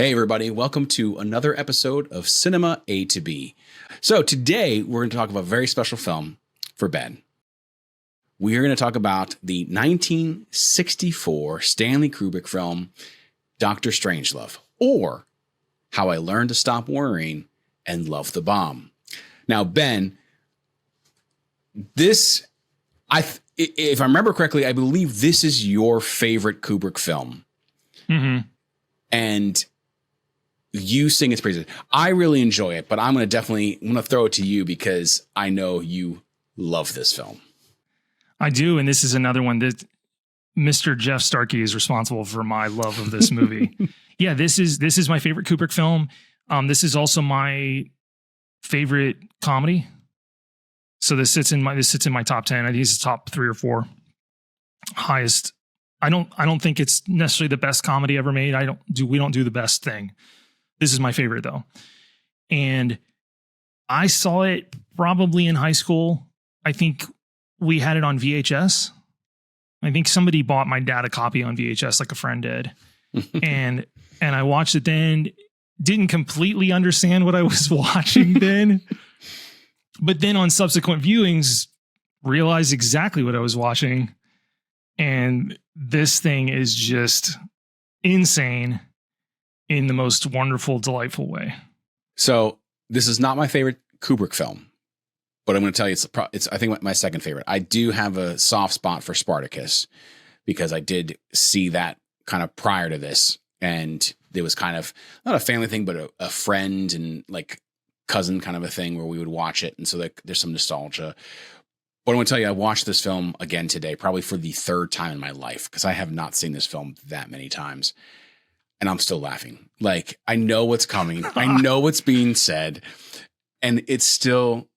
Hey everybody, welcome to another episode of Cinema A to B. So today we're going to talk about a very special film for Ben. We are going to talk about the 1964 Stanley Kubrick film, Dr. Strangelove, or How I Learned to Stop Worrying and Love the Bomb. Now, Ben, if I remember correctly, I believe this is your favorite Kubrick film. Mm-hmm. And you sing its praises. I really enjoy it, but I'm going to throw it to you because I know you love this film. I do, and this is another one that Mr. Jeff Starkey is responsible for my love of this movie. Yeah, this is my favorite Kubrick film. This is also my favorite comedy. So this sits in my top 10. I think it's top 3 or 4 highest. I don't think it's necessarily the best comedy ever made. We don't do the best thing. This is my favorite though. And I saw it probably in high school. I think we had it on VHS. I think somebody bought my dad a copy on VHS, like a friend did. and I watched it then, didn't completely understand what I was watching then. But then on subsequent viewings, realized exactly what I was watching. And this thing is just insane in the most wonderful, delightful way. So this is not my favorite Kubrick film, but I'm going to tell you, it's I think my second favorite. I do have a soft spot for Spartacus because I did see that kind of prior to this. And there was kind of not a family thing, but a friend and like cousin kind of a thing where we would watch it. And so there's some nostalgia. But I want to tell you, I watched this film again today, probably for the third time in my life, because I have not seen this film that many times. And I'm still laughing. Like, I know what's coming. I know what's being said. And it's still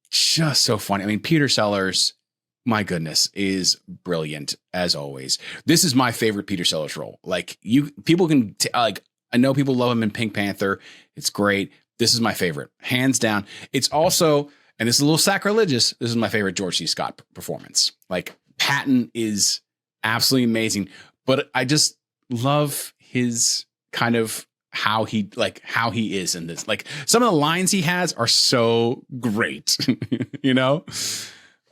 just so funny. I mean, Peter Sellers, my goodness, is brilliant as always. This is my favorite Peter Sellers role. Like, people can, I know people love him in Pink Panther. It's great. This is my favorite, hands down. It's also, and this is a little sacrilegious, this is my favorite George C. Scott performance. Like, Patton is absolutely amazing, but I just love his kind of how he is in this. Like, some of the lines he has are so great, you know?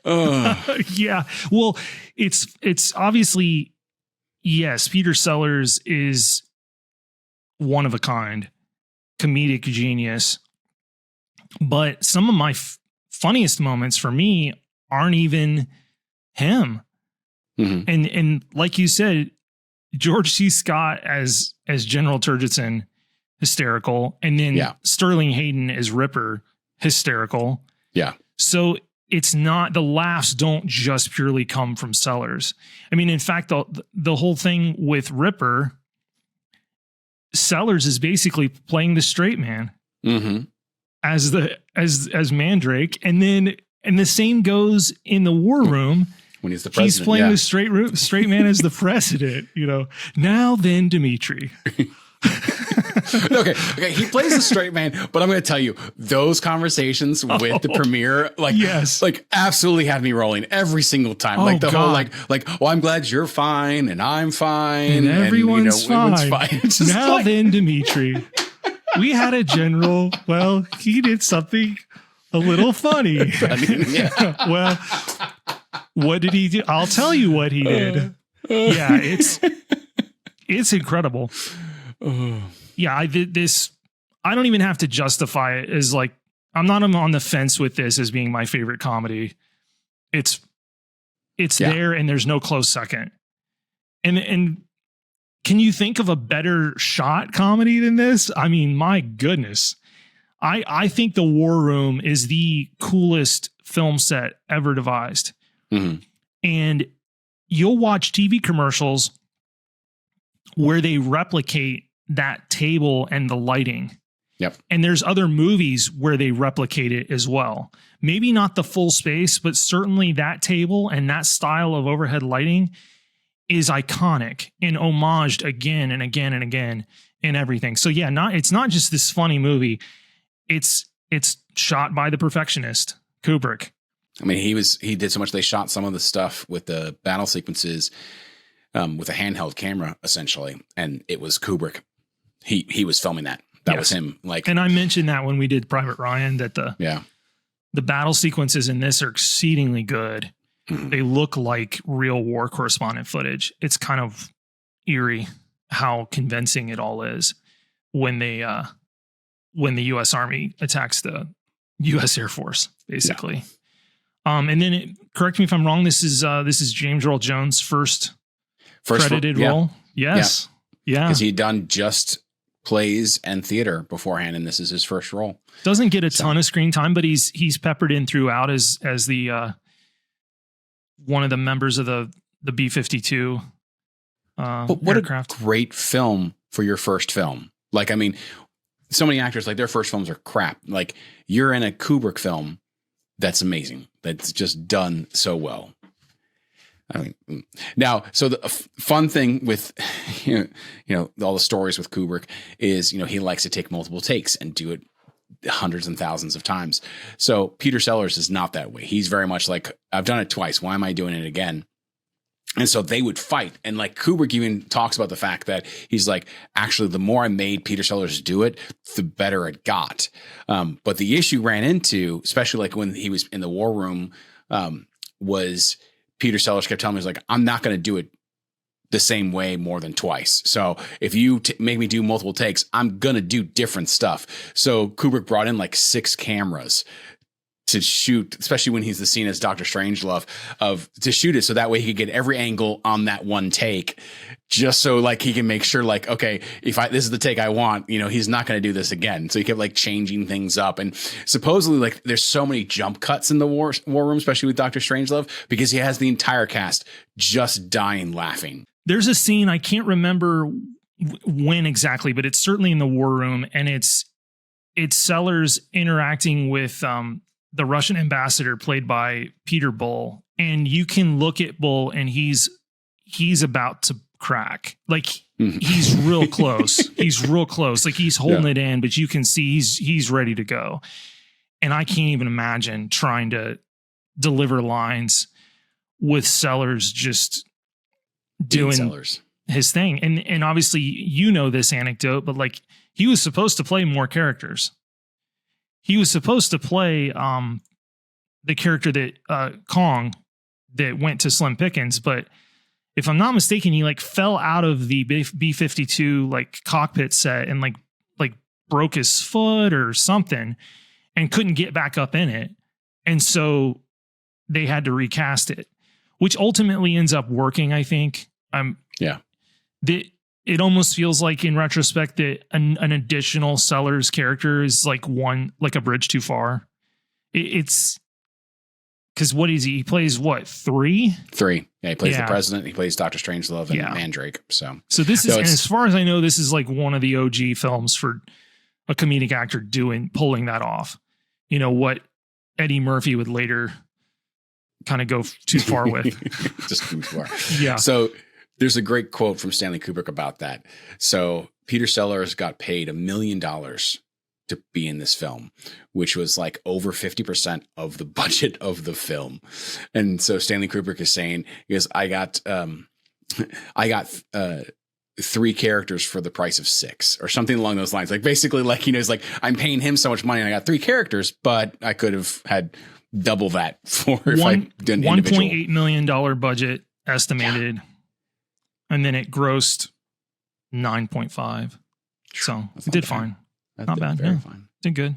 Yeah. Well, it's obviously, yes, Peter Sellers is one of a kind, comedic genius, but some of my funniest moments for me aren't even him. Mm-hmm. And like you said, George C. Scott as General Turgidson, hysterical. And then Sterling Hayden as Ripper, hysterical. Yeah. So it's not, the laughs don't just purely come from Sellers. I mean, in fact, the whole thing with Ripper, Sellers is basically playing the straight man as Mandrake. And the same goes in the war room. When he's the president, he's playing the straight man as the president, you know. Now then, Dimitri. Okay. He plays the straight man, but I'm going to tell you, those conversations with the premiere, absolutely had me rolling every single time. Like the whole, well, I'm glad you're fine and I'm fine and everyone's fine. It's just now then, Dimitri, we had a general. Well, he did something a little funny. Well. What did he do? I'll tell you what he did. Yeah, it's incredible. Yeah, I did this. I don't even have to justify it as like, I'm not on the fence with this as being my favorite comedy. It's there and there's no close second. And can you think of a better shot comedy than this? I mean, my goodness. I think The War Room is the coolest film set ever devised. Mm-hmm. And you'll watch TV commercials where they replicate that table and the lighting. Yep. And there's other movies where they replicate it as well. Maybe not the full space, but certainly that table and that style of overhead lighting is iconic and homaged again and again and again in everything. So yeah, it's not just this funny movie. It's shot by the perfectionist, Kubrick. I mean, he did so much. They shot some of the stuff with the battle sequences with a handheld camera, essentially, and it was Kubrick he was filming that. That was Yes. him. Like, And I mentioned that when we did Private Ryan, that the battle sequences in this are exceedingly good. Mhm. They look like real war correspondent footage. It's kind of eerie how convincing it all is when the U.S. Army attacks the U.S. Air Force, basically. And then correct me if I'm wrong. This is James Earl Jones' first credited role. Yes, yeah, because he'd done just plays and theater beforehand, and this is his first role. Doesn't get a ton of screen time, but he's peppered in throughout as the one of the members of the B-52 But what aircraft. a great film for your first film. Like, I mean, so many actors, like, their first films are crap. Like, you're in a Kubrick film that's amazing. That's just done so well. I mean, now, so the fun thing with, all the stories with Kubrick is, he likes to take multiple takes and do it hundreds and thousands of times. So Peter Sellers is not that way. He's very much like, I've done it twice. Why am I doing it again? And so they would fight. And like Kubrick even talks about the fact that he's like, actually, the more I made Peter Sellers do it, the better it got. But the issue ran into, especially like when he was in the war room, was Peter Sellers kept telling me, he's like, I'm not going to do it the same way more than twice. So if you make me do multiple takes, I'm going to do different stuff. So Kubrick brought in like 6 cameras to shoot, especially when he's the scene as Dr. Strangelove, to shoot it so that way he could get every angle on that one take, just so like he can make sure like, okay, this is the take I want, he's not going to do this again. So he kept like changing things up. And supposedly like there's so many jump cuts in the war room, especially with Dr. Strangelove, because he has the entire cast just dying laughing. There's a scene, I can't remember when exactly, but it's certainly in the war room, and it's Sellers interacting with the Russian ambassador played by Peter Bull. And you can look at Bull and he's about to crack. Like he's real close. He's real close. Like he's holding it in, but you can see he's ready to go. And I can't even imagine trying to deliver lines with Sellers just doing his thing. And obviously this anecdote, but like he was supposed to play more characters. He was supposed to play the character that Kong that went to Slim Pickens, but if I'm not mistaken, he like fell out of the B-52 like cockpit set and like broke his foot or something and couldn't get back up in it. And so they had to recast it, which ultimately ends up working, I think. It almost feels like in retrospect that an additional Sellers character is like a bridge too far. It's because what is he? He plays what, 3? 3. Yeah, he plays the president. He plays Dr. Strangelove and Mandrake. So this is, and as far as I know, this is like one of the OG films for a comedic actor pulling that off. What Eddie Murphy would later kind of go too far with. Just too far. Yeah. So there's a great quote from Stanley Kubrick about that. So Peter Sellers got paid $1 million to be in this film, which was like over 50% of the budget of the film. And so Stanley Kubrick is saying, because I got 3 characters for the price of 6 or something along those lines. Like basically like, it's like I'm paying him so much money and I got 3 characters, but I could have had double that for if I did an individual. $1.8 million budget estimated. And then it grossed 9.5. So it did fine. Not bad. Very fine. Did good.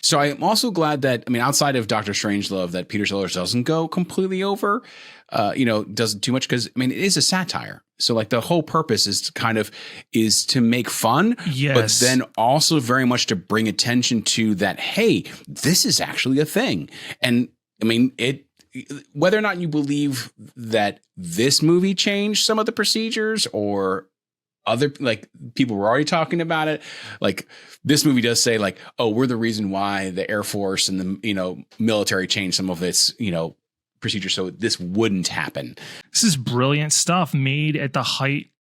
So I'm also glad that, outside of Dr. Strangelove, that Peter Sellers doesn't go completely over, doesn't too much, because it is a satire. So like the whole purpose is to make fun, but then also very much to bring attention to that, hey, this is actually a thing. And whether or not you believe that this movie changed some of the procedures or other, like people were already talking about it, like this movie does say like, oh, we're the reason why the Air Force and the, military changed some of its, procedures so this wouldn't happen. This is brilliant stuff made at the height.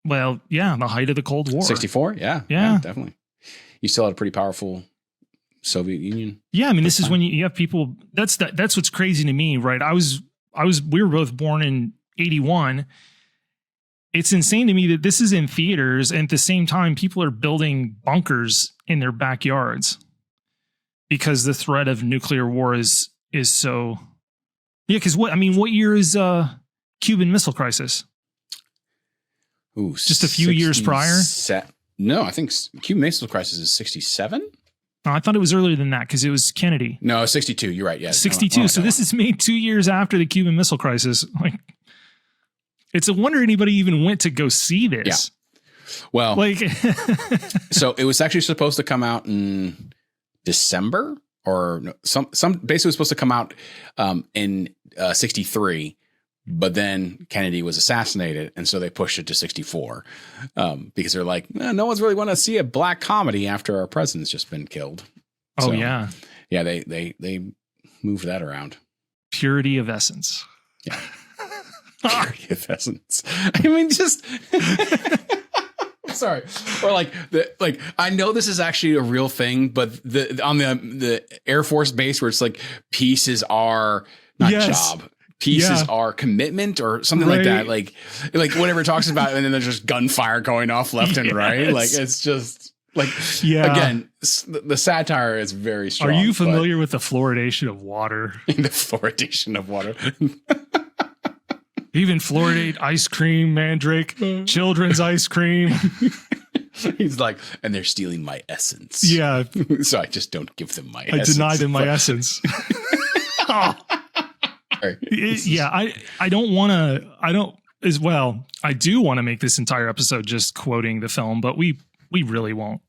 Well, yeah, the height of the Cold War. 64. Yeah, definitely. You still had a pretty powerful Soviet Union. Yeah, this is when you have people. That's what's crazy to me, right? We were both born in 81, it's insane to me that this is in theaters, and at the same time, people are building bunkers in their backyards because the threat of nuclear war is so. Yeah, because what year is Cuban Missile Crisis? Ooh, just a few years prior. No, I think Cuban Missile Crisis is 67. Oh, I thought it was earlier than that because it was Kennedy. No, 62. You're right. Yeah, 62. So this is made 2 years after the Cuban Missile Crisis. Like, it's a wonder anybody even went to go see this. Yeah. Well, like, so it was actually supposed to come out in December, or some basically was supposed to come out in 63. But then Kennedy was assassinated, and so they pushed it to 64 because they're like, no one's really want to see a black comedy after our president's just been killed. Oh, so, yeah. Yeah, they moved that around. Purity of essence. Yeah. Purity of essence. I mean, just... I'm sorry. Or like I know this is actually a real thing, but on the Air Force base where it's like peace is our job. Peace is our commitment or something like that. Like whatever it talks about, and then there's just gunfire going off left and right. Like it's just like, again, the satire is very strong. Are you familiar with the fluoridation of water? The fluoridation of water. Even fluoridate ice cream, Mandrake, children's ice cream. He's like, and they're stealing my essence. Yeah. So I just don't give them my essence. I deny them my essence. Oh. I don't want to, I do want to make this entire episode just quoting the film, but we really won't.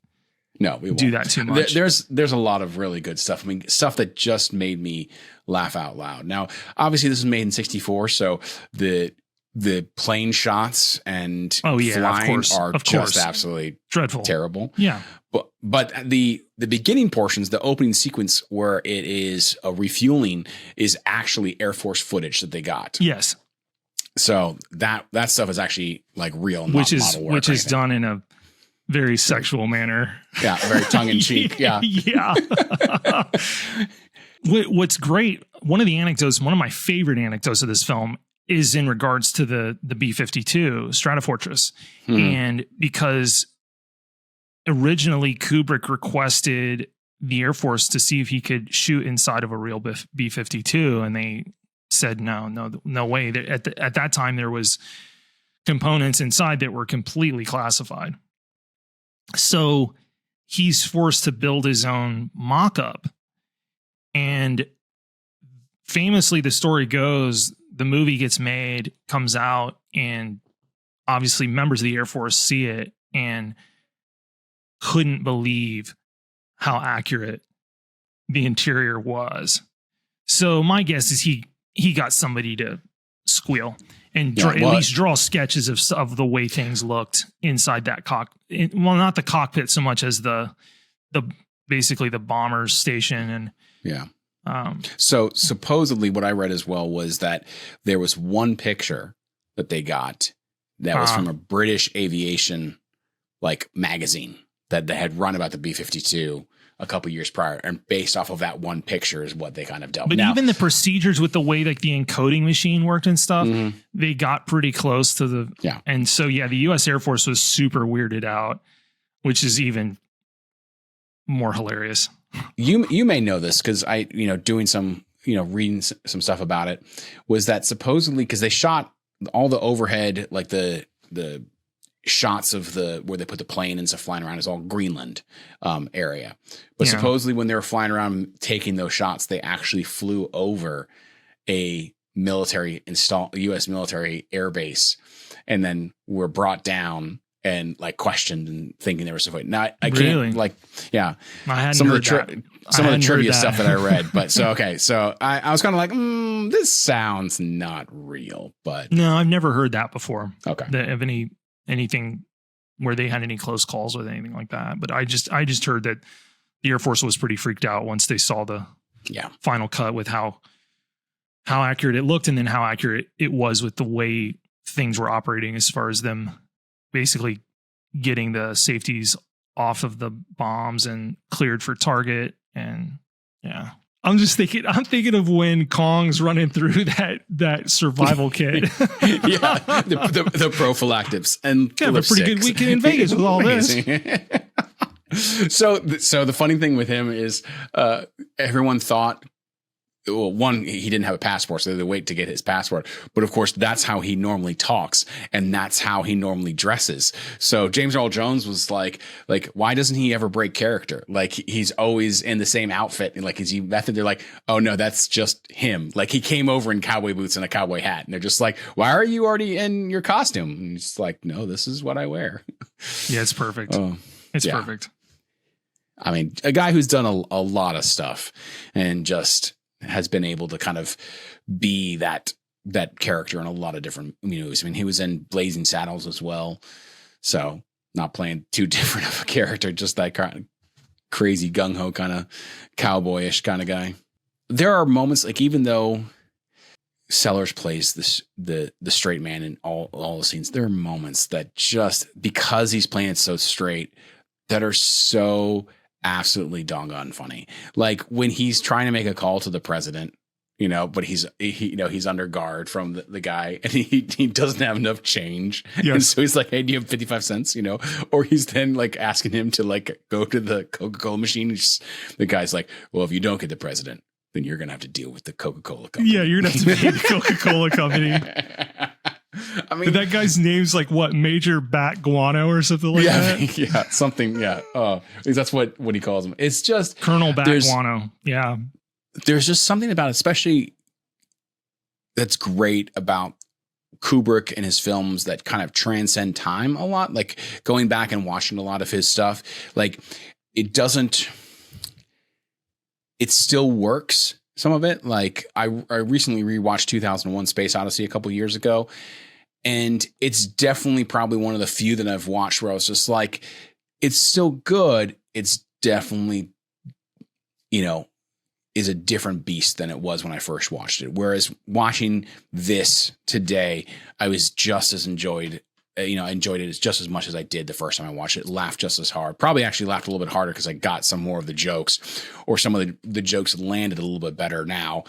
No, we won't do that too much. There's a lot of really good stuff. I mean, stuff that just made me laugh out loud. Now, obviously this was made in 64. So the plane shots and flying are just absolutely dreadful, terrible. Yeah. But the beginning portions, the opening sequence where it is a refueling, is actually Air Force footage that they got. Yes. So that stuff is actually like real, which is done in a very sexual manner. Yeah, very tongue in cheek. Yeah. Yeah. What's great, one of my favorite anecdotes of this film is in regards to the B-52 Stratofortress. And because originally Kubrick requested the Air Force to see if he could shoot inside of a real B-52, and they said no way. At that time there was components inside that were completely classified. So he's forced to build his own mock-up. And famously, the story goes, the movie gets made, comes out, and obviously members of the Air Force see it and couldn't believe how accurate the interior was. So my guess is he got somebody to squeal and at least draw sketches of the way things looked inside that cockpit. Well, not the cockpit so much as the basically the bomber's station. And yeah. So supposedly what I read as well was that there was one picture that they got that was from a British aviation like magazine that they had run about the B-52 a couple years prior, and based off of that one picture is what they kind of dealt with. But even the procedures with the way like the encoding machine worked and stuff, they got pretty close to the And so the U.S. Air Force was super weirded out, which is even more hilarious. You may know this because I doing some reading some stuff about it, was that supposedly because they shot all the overhead, like the shots of where they put the plane and stuff flying around is all Greenland area. But supposedly when they were flying around taking those shots, they actually flew over a U.S. military air base and then were brought down and like questioned and thinking they were so. Now I can't some of the trivia stuff that I read, but so I was kind of like, this sounds not real, but no, I've never heard that before. Okay, of anything where they had any close calls with anything like that. But I just heard that the Air Force was pretty freaked out once they saw the final cut with how accurate it looked, and then how accurate it was with the way things were operating as far as them basically getting the safeties off of the bombs and cleared for target. And I'm thinking of when Kong's running through that survival kit. Yeah, the prophylactics and have a pretty good weekend in Vegas with all this. So the funny thing with him is everyone thought, well, one, he didn't have a passport, so they wait to get his passport. But of course, that's how he normally talks, and that's how he normally dresses. So James Earl Jones was like, why doesn't he ever break character? Like, he's always in the same outfit. And like, is he method? They're like, oh no, that's just him. Like, he came over in cowboy boots and a cowboy hat, and they're just like, why are you already in your costume? And he's like, no, this is what I wear. Yeah, it's perfect. It's perfect. I mean, a guy who's done a lot of stuff and just has been able to kind of be that character in a lot of different movies. I mean, he was in Blazing Saddles as well. So not playing too different of a character, just that kind of crazy gung-ho kind of cowboyish kind of guy. There are moments, like, even though Sellers plays the straight man in all the scenes, there are moments that just, because he's playing it so straight, that are so absolutely doggone funny. Like when he's trying to make a call to the president, but he's under guard from the guy, and he doesn't have enough change. Yes. And so he's like, hey, do you have 55 cents? Or he's then like asking him to like go to the Coca-Cola machine. The guy's like, well, if you don't get the president, then you're going to have to deal with the Coca-Cola company. Yeah, you're going to have to pay the Coca-Cola company. I mean, that guy's name's like what, Major Bat Guano or something like that? Yeah, something. Yeah. That's what he calls him. It's just Colonel Bat Guano. Yeah. There's just something about it, especially that's great about Kubrick and his films that kind of transcend time a lot. Like going back and watching a lot of his stuff, like it still works. Some of it, like I recently rewatched 2001 Space Odyssey a couple years ago, and it's definitely probably one of the few that I've watched where I was just like, it's still good. It's definitely, is a different beast than it was when I first watched it. Whereas watching this today, I was just as enjoyed it just as much as I did the first time I watched it. Laughed just as hard. Probably actually laughed a little bit harder because I got some more of the jokes, or some of the jokes landed a little bit better now.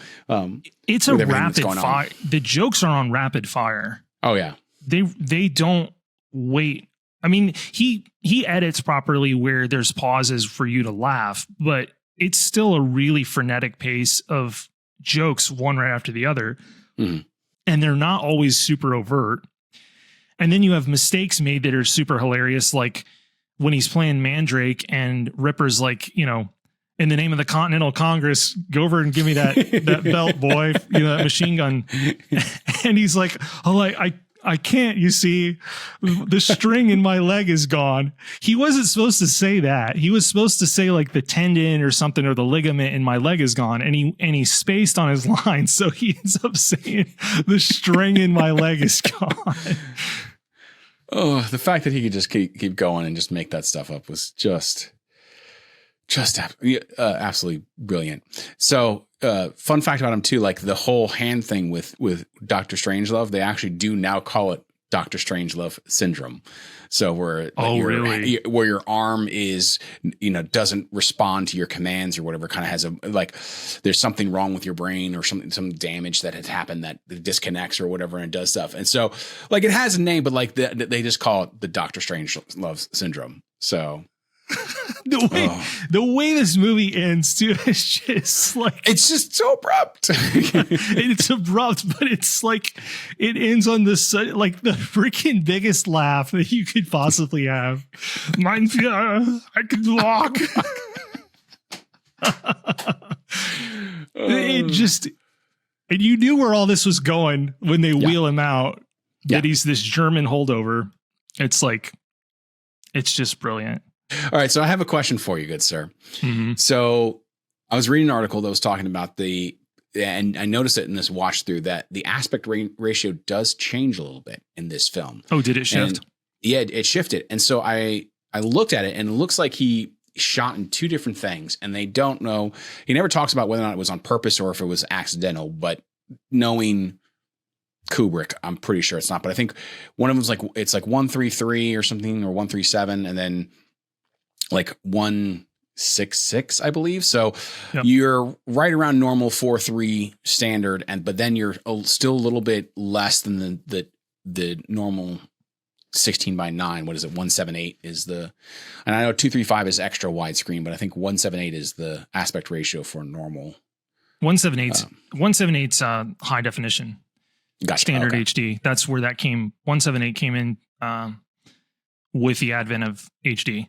It's a rapid fire. The jokes are on rapid fire. Oh yeah. They don't wait. I mean, he edits properly where there's pauses for you to laugh, but it's still a really frenetic pace of jokes, one right after the other. Mm-hmm. And they're not always super overt. And then you have mistakes made that are super hilarious. Like when he's playing Mandrake and Ripper's like, in the name of the Continental Congress, go over and give me that belt, boy, that machine gun. And he's like, oh, I can't, you see, the string in my leg is gone. He wasn't supposed to say that. He was supposed to say like the tendon or something, or the ligament in my leg is gone. And he spaced on his line. So he ends up saying the string in my leg is gone. Oh, the fact that he could just keep going and just make that stuff up was just absolutely brilliant. So, fun fact about him too, like the whole hand thing with Dr. Strangelove, they actually do now call it Dr. Strangelove Syndrome. So where your arm is, doesn't respond to your commands or whatever, kind of has there's something wrong with your brain or some damage that has happened that disconnects or whatever, and it does stuff. And so like it has a name, but like they just call it the Dr. Strangelove Syndrome. So the way this movie ends too is just like, it's just so abrupt. It's abrupt, but it's like it ends on the freaking biggest laugh that you could possibly have. I could walk. It just, and you knew where all this was going when they wheel him out. That he's this German holdover. It's like, it's just brilliant. All right, so I have a question for you, good sir. Mm-hmm. So I was reading an article that was talking about and I noticed it in this watch through, that the aspect ratio does change a little bit in this film. Oh, did it shift? And yeah, it shifted. And so I looked at it, and it looks like he shot in two different things, and they don't know. He never talks about whether or not it was on purpose or if it was accidental, but knowing Kubrick, I'm pretty sure it's not. But I think one of them was it's like 133 or something, or 137, and then like 1 4.66, I believe. So Yep. you're right around normal 4.3 standard, but then you're still a little bit less than the normal 16:9. What is it? 178 is the, and I know 235 is extra widescreen, but I think 178 is the aspect ratio for normal. 178's high definition. Gotcha. Standard Okay. HD. That's where that came. 178 came in with the advent of HD.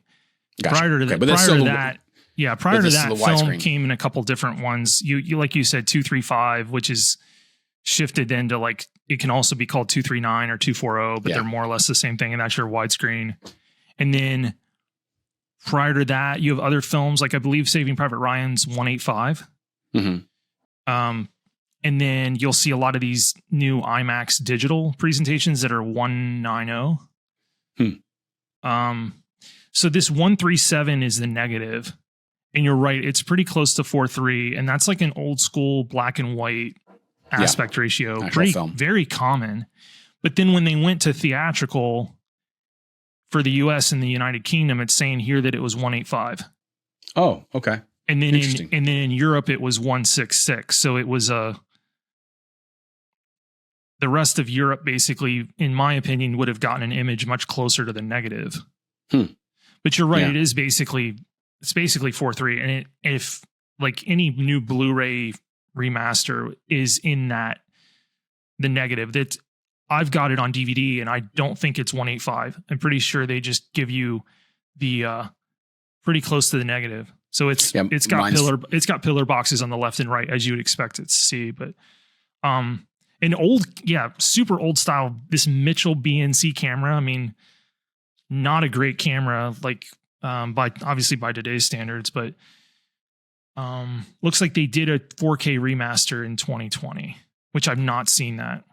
Gotcha. Prior to Okay, that, but that's prior to still that, yeah, prior to this is that, the film widescreen. came in a couple different ones. You like you said, 235, which is shifted into like it can also be called 239 or 240, but Yeah. they're more or less the same thing, and that's your widescreen. And then prior to that, you have other films like I believe Saving Private Ryan's 185. Mhm. And then you'll see a lot of these new IMAX digital presentations that are 190. So this 137 is the negative. And you're right, it's pretty close to 4.3. And that's like an old school black and white aspect ratio. Actual Pretty film. very common. But then when they went to theatrical for the US and the United Kingdom, it's saying here that it was 185. Oh, okay. And then Interesting. in Europe it was 166. So it was the rest of Europe basically, in my opinion, would have gotten an image much closer to the negative. But you're right, Yeah. it's basically 4.3. And if like any new Blu-ray remaster is in the negative, that I've got it on DVD and I don't think it's 185. I'm pretty sure they just give you the pretty close to the negative. So it's got pillar boxes on the left and right as you would expect it to see. But an old, super old style, this Mitchell BNC camera. I mean, not a great camera, like by today's standards, but looks like they did a 4K remaster in 2020, which I've not seen that.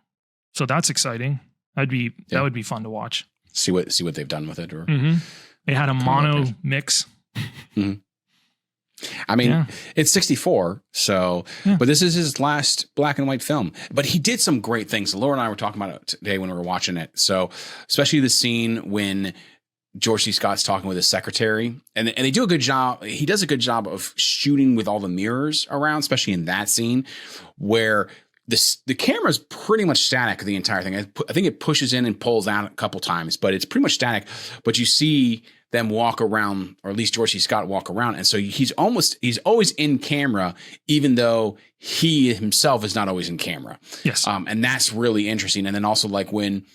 So that's exciting. That would be fun to watch. See what they've done with it. Or They had a mono mix. Mhm. I mean, it's 64, so, but this is his last black and white film. But he did some great things. Laura and I were talking about it today when we were watching it. So, especially the scene when George C. Scott's talking with his secretary, and they do a good job. He does a good job of shooting with all the mirrors around, especially in that scene where the camera is pretty much static the entire thing. I think it pushes in and pulls out a couple times, but it's pretty much static. But you see them walk around, or at least George C. Scott walk around. And so he's always in camera, even though he himself is not always in camera. Yes. And that's really interesting. And then also like when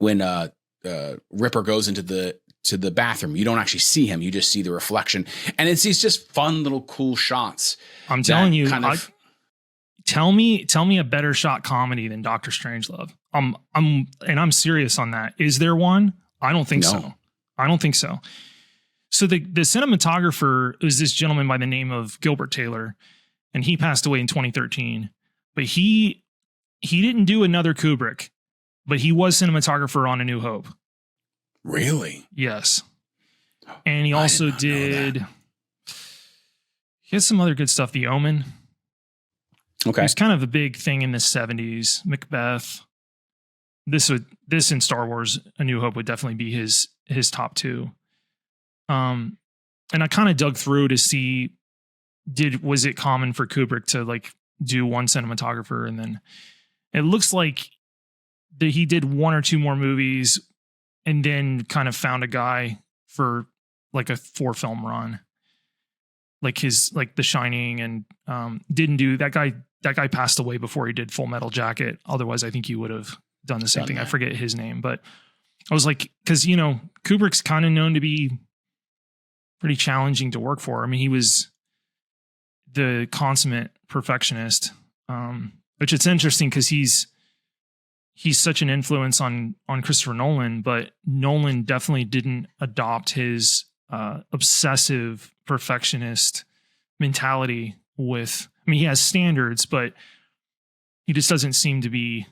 Ripper goes into the bathroom, you don't actually see him. You just see the reflection. And it's these just fun little cool shots. I'm telling you, tell me a better shot comedy than Dr. Strangelove. I'm serious on that. Is there one? I don't think so. I don't think so. So the cinematographer was this gentleman by the name of Gilbert Taylor, and he passed away in 2013. But he didn't do another Kubrick, but he was cinematographer on A New Hope. Really? Yes. And he also did. He has some other good stuff. The Omen. Okay. It was kind of a big thing in the 70s. Macbeth. This in Star Wars, A New Hope would definitely be his top two. And I kind of dug through to see, was it common for Kubrick to like do one cinematographer, and then it looks like that he did one or two more movies and then kind of found a guy for like a 4-film run, like The Shining, and didn't do that guy. That guy passed away before he did Full Metal Jacket. Otherwise, I think he would have done the same thing. I forget his name, but I was like, because Kubrick's kind of known to be pretty challenging to work for. I mean, he was the consummate perfectionist, which it's interesting because he's such an influence on Christopher Nolan, but Nolan definitely didn't adopt his obsessive perfectionist mentality with. I mean, he has standards, but he just doesn't seem to be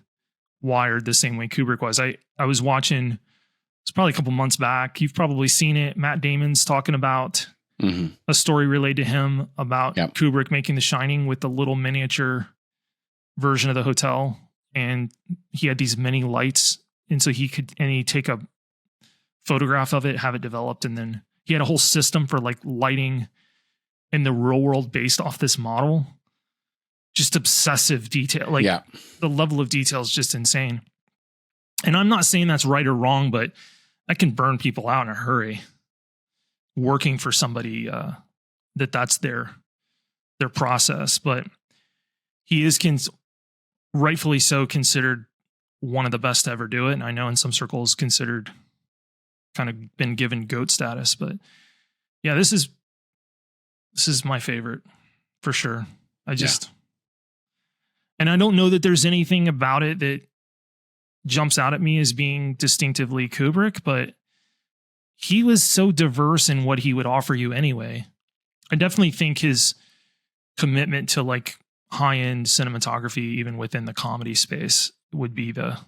wired the same way Kubrick was. I was watching, it's probably a couple months back. You've probably seen it. Matt Damon's talking about a story relayed to him about Kubrick making The Shining with the little miniature version of the hotel. And he had these many lights. And so he'd take a photograph of it, have it developed, and then he had a whole system for like lighting in the real world based off this model. Just obsessive detail. Like the level of detail is just insane. And I'm not saying that's right or wrong, but that can burn people out in a hurry. Working for somebody that's their process. But he is rightfully so considered one of the best to ever do it. And I know in some circles considered kind of been given GOAT status. But yeah, this is my favorite for sure. And I don't know that there's anything about it that jumps out at me as being distinctively Kubrick, but he was so diverse in what he would offer you anyway. I definitely think his commitment to like high-end cinematography, even within the comedy space, would be the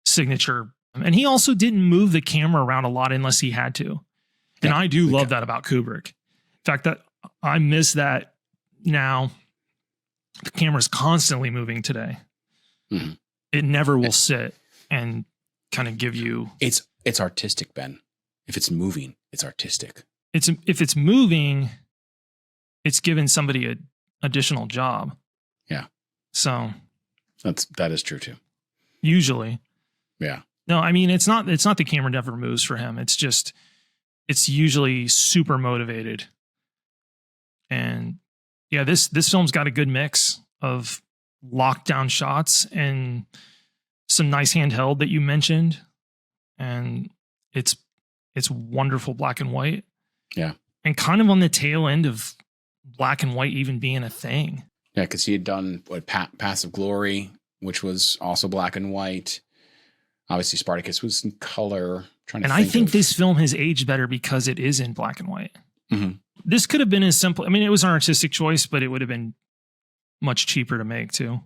signature. And he also didn't move the camera around a lot unless he had to. And I do love that about Kubrick. In fact, that I miss that now. The camera's constantly moving today. Mm-hmm. It never will sit and kind of give you. It's artistic, Ben. If it's moving, it's artistic. If it's moving, it's giving somebody an additional job. Yeah. So that is true too. Usually. Yeah. No, I mean it's not the camera never moves for him. It's just it's usually super motivated. And yeah, this film's got a good mix of lockdown shots and some nice handheld that you mentioned. And it's wonderful black and white. Yeah. And kind of on the tail end of black and white even being a thing. Yeah, because he had done Paths of Glory, which was also black and white. Obviously, Spartacus was in color. I think this film has aged better because it is in black and white. Mm-hmm. This could have been as simple. I mean, it was an artistic choice, but it would have been much cheaper to make too.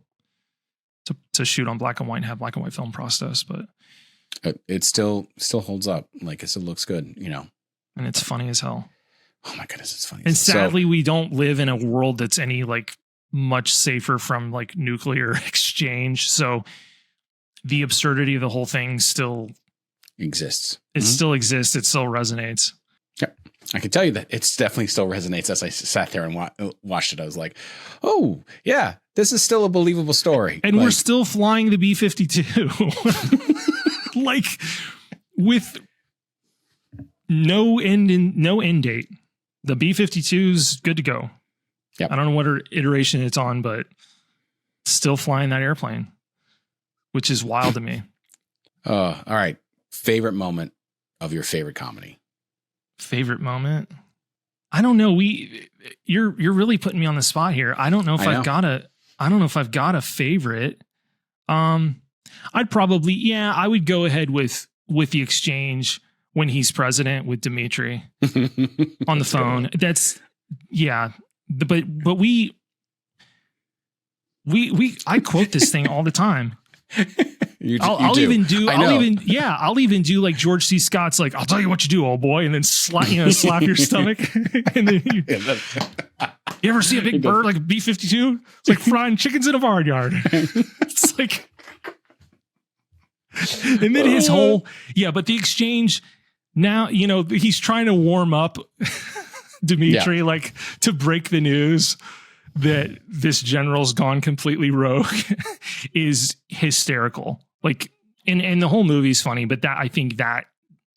To shoot on black and white and have black and white film process, but it still holds up. Like it still looks good, you know. And it's funny as hell. Oh my goodness, it's funny. And sadly, we don't live in a world that's any like much safer from like nuclear exchange. So the absurdity of the whole thing still exists. It still exists. It still resonates. Yeah. I can tell you that it's definitely still resonates. As I sat there and watched it, I was like, oh yeah, this is still a believable story. And we're still flying the B-52 like with no end date. The B-52 is good to go. Yep. I don't know what iteration it's on, but still flying that airplane, which is wild to me. All right. Favorite moment of your favorite comedy? Favorite moment? I don't know. You're really putting me on the spot here. I don't know if I've got a favorite. I'd probably, I would go ahead with the exchange when he's president with Dimitri on the phone. That's but I quote this thing all the time. I'll even do like George C. Scott's like, I'll tell you what you do, old boy, and then slap your stomach. And then you ever see a big bird like a B-52? It's like frying chickens in a barnyard. It's like, and then his whole, but the exchange now, he's trying to warm up Dimitri, like to break the news that this general's gone completely rogue is hysterical. Like, and the whole movie's funny, but I think that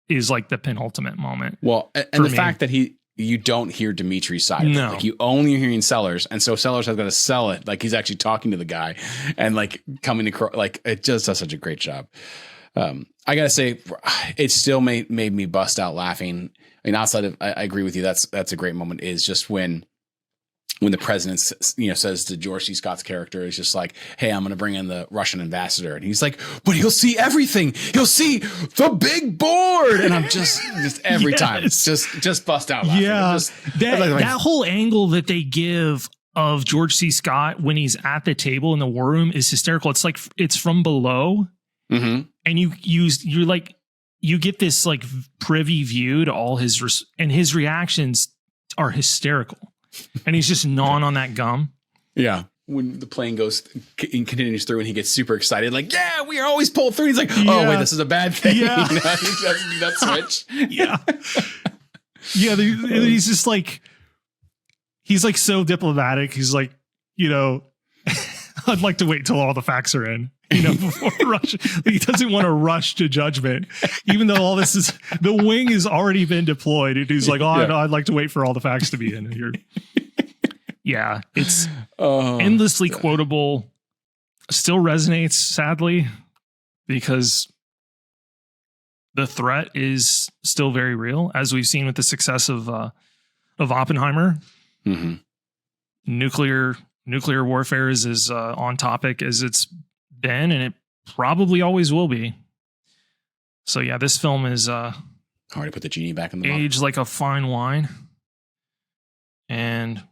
is like the penultimate moment. Well, and the fact that you don't hear Dimitri's side. No. Like you only hearing Sellers. And so Sellers has got to sell it. Like he's actually talking to the guy and like coming across, like it just does such a great job. I gotta say it still made me bust out laughing. I mean, outside of, I agree with you. That's a great moment is just when the president, says to George C. Scott's character is just like, hey, I'm going to bring in the Russian ambassador. And he's like, but he'll see everything. He'll see the big board. And I'm just every time just bust out laughing. Yeah. That whole angle that they give of George C. Scott when he's at the table in the war room is hysterical. It's like, it's from below. Mm-hmm. And you get this like privy view to all his reactions are hysterical. And he's just gnawing on that gum. Yeah. When the plane goes and continues through and he gets super excited, like, yeah, we are always pulled through. He's like, oh, wait, this is a bad thing. Yeah. He doesn't do that switch. Yeah. Yeah, he's just like, he's like so diplomatic. He's like, you know, I'd like to wait till all the facts are in, you know, before rush. He doesn't want to rush to judgment, even though all this is, the wing has already been deployed. And he's like, oh, no, I'd like to wait for all the facts to be in here. Yeah, it's endlessly quotable. Still resonates, sadly, because the threat is still very real, as we've seen with the success of Oppenheimer. Mm-hmm. Nuclear warfare is as on topic as it's been, and it probably always will be. So yeah, this film is hard to put the genie back in the bottle. Aged like a fine wine. And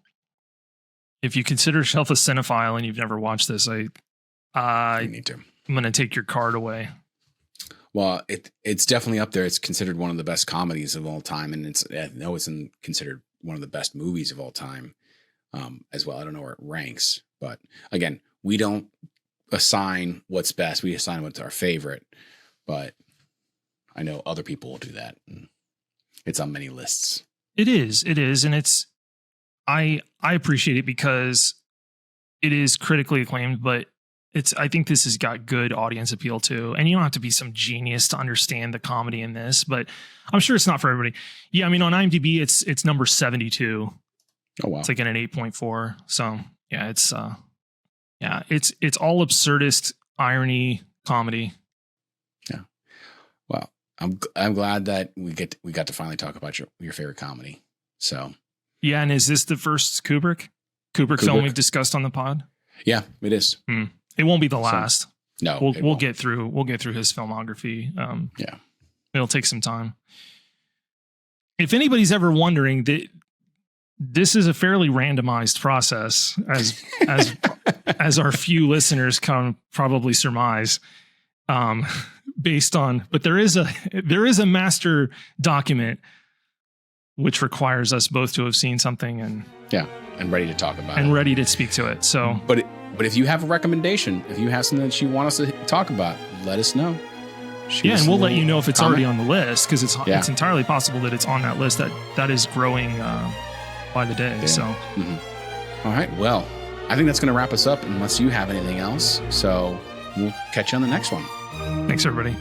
if you consider yourself a cinephile and you've never watched this, you need to. I'm going to take your card away. Well, it's definitely up there. It's considered one of the best comedies of all time, and it's considered one of the best movies of all time as well. I don't know where it ranks, but again, we don't assign what's best. We assign what's our favorite, but I know other people will do that. And it's on many lists. It is, and it's I appreciate it because it is critically acclaimed, but I think this has got good audience appeal too. And you don't have to be some genius to understand the comedy in this, but I'm sure it's not for everybody. Yeah, I mean, on IMDb, it's number 72. Oh wow, it's like an 8.4. So yeah, it's all absurdist irony comedy. Yeah. Well, I'm glad that we got to finally talk about your favorite comedy. So yeah, and is this the first Kubrick film we've discussed on the pod? Yeah, it is. It won't be the last. No, we'll get through his filmography. Yeah, it'll take some time. If anybody's ever wondering, this is a fairly randomized process, as our few listeners can probably surmise. Based on, but there is a master document which requires us both to have seen something and ready to talk about and ready to speak to it. So, but if you have a recommendation, if you have something that you want us to talk about, let us know. And we'll let you know if it's already on the list, because it's entirely possible that it's on that list that is growing by the day. Yeah. So, All right. Well, I think that's going to wrap us up unless you have anything else. So we'll catch you on the next one. Thanks, everybody.